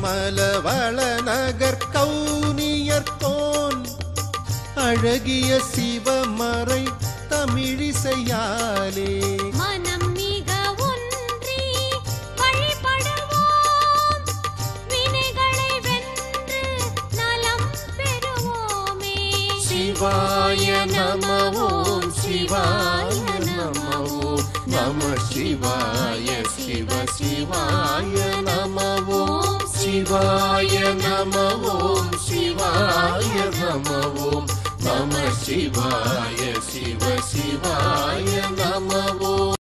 மலவள நகர் கவுனியர்தோன் அழகிய சிவமறை தமிழிசையாலே மனம் மிக ஒன்றி வழிபடுவோம் வினைகளை வென்று நலம் பெறுவோமே. சிவாய நம ஓம் சிவாய நம ஓம் நம சிவாய சிவ சிவாய நம ஓம் சிவாய நம ஓம் சிவாய நம ஓம் நம சிவாய சிவ சிவாய நம ஓம்.